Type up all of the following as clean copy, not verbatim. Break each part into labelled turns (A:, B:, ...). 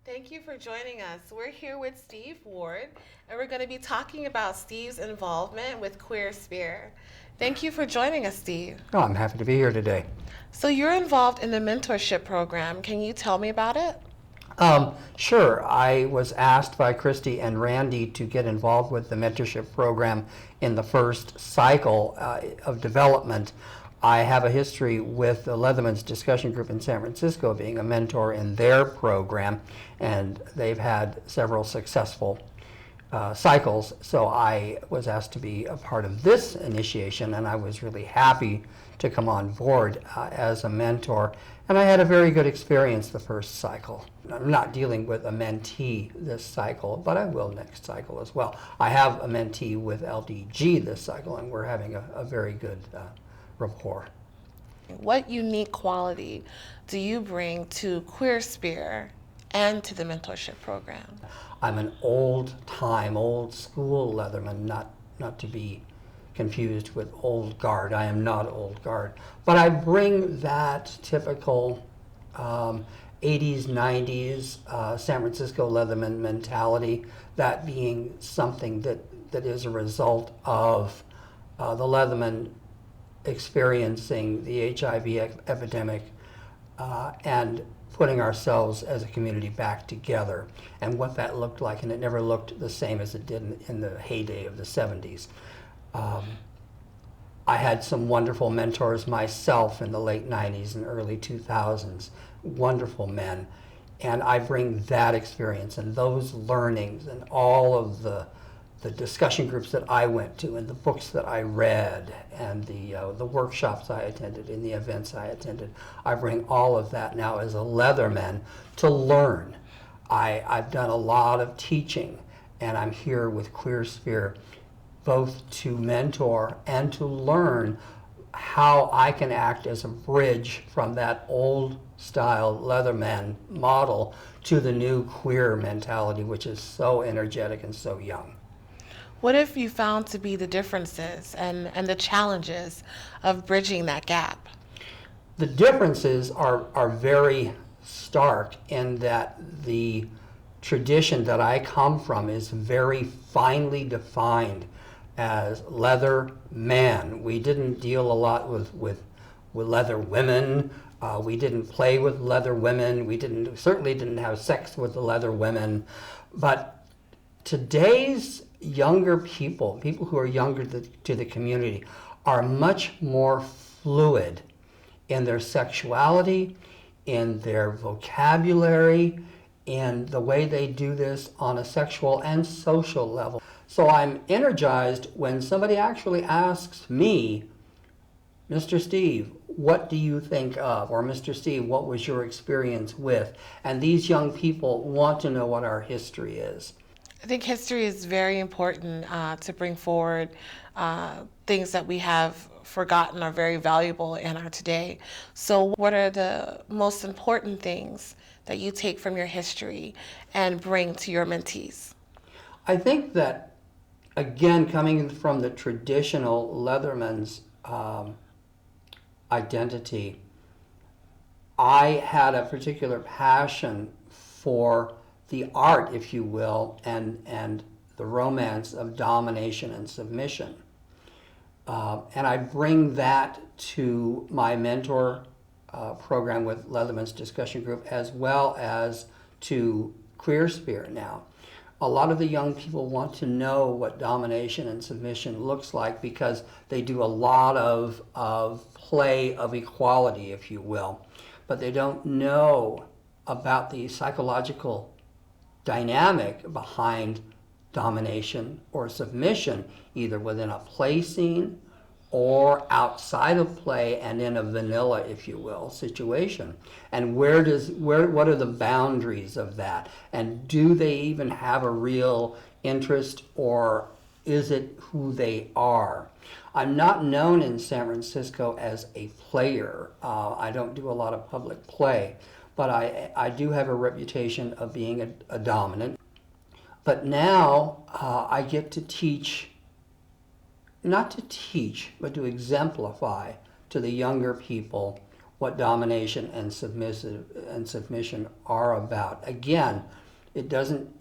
A: Thank you for joining us. We're here with Steve Ward, and we're going to be talking about Steve's involvement with Queer Sphere. Thank you for joining us, Steve.
B: Oh, I'm happy to be here today.
A: So you're involved in the mentorship program. Can you tell me about it?
B: Sure. I was asked by Christy and Randy to get involved with the mentorship program in the first cycle of development. I have a history with the Leathermen's discussion group in San Francisco, being a mentor in their program, and they've had several successful cycles. So I was asked to be a part of this initiation, and I was really happy to come on board as a mentor. And I had a very good experience the first cycle. I'm not dealing with a mentee this cycle, but I will next cycle as well. I have a mentee with LDG this cycle, and we're having a very good rapport.
A: What unique quality do you bring to Queer Sphere and to the mentorship program?
B: I'm an old school Leatherman, not to be confused with old guard. I am not old guard, but I bring that typical 80s, 90s San Francisco Leatherman mentality, that being something that is a result of the Leatherman experiencing the HIV epidemic and putting ourselves as a community back together, and what that looked like, and it never looked the same as it did in the heyday of the 70s. I had some wonderful mentors myself in the late 90s and early 2000s, wonderful men, and I bring that experience and those learnings and all of the discussion groups that I went to and the books that I read and the workshops I attended and the events I attended. I bring all of that now as a Leatherman to learn. I've done a lot of teaching, and I'm here with Queer Sphere both to mentor and to learn how I can act as a bridge from that old style Leatherman model to the new queer mentality, which is so energetic and so young.
A: What have you found to be the differences and the challenges of bridging that gap?
B: The differences are very stark in that the tradition that I come from is very finely defined as leather man. We didn't deal a lot with leather women. We didn't play with leather women. We certainly didn't have sex with the leather women. But today's younger people who are younger to the community, are much more fluid in their sexuality, in their vocabulary, in the way they do this on a sexual and social level. So I'm energized when somebody actually asks me, Mr. Steve, what do you think of? Or Mr. Steve, what was your experience with? And these young people want to know what our history is.
A: I think history is very important to bring forward things that we have forgotten are very valuable in our today. So what are the most important things that you take from your history and bring to your mentees?
B: I think that, again, coming from the traditional Leatherman's identity, I had a particular passion for the art, if you will, and the romance of domination and submission. And I bring that to my mentor program with Leatherman's discussion group, as well as to Queer Sphere now. A lot of the young people want to know what domination and submission looks like, because they do a lot of play of equality, if you will, but they don't know about the psychological dynamic behind domination or submission, either within a play scene or outside of play and in a vanilla, if you will, situation. And what are the boundaries of that? And do they even have a real interest, or is it who they are? I'm not known in San Francisco as a player. I don't do a lot of public play, but I do have a reputation of being a dominant. But now I get to teach, not to teach, but to exemplify to the younger people what domination and submission are about. Again, it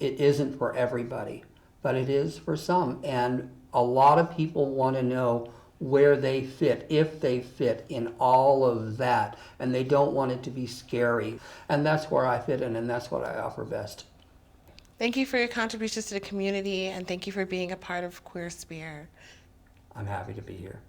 B: isn't for everybody, but it is for some. And a lot of people want to know where they fit, if they fit in all of that, and they don't want it to be scary. And that's where I fit in, and that's what I offer best.
A: Thank you for your contributions to the community, and thank you for being a part of Queer Sphere.
B: I'm happy to be here.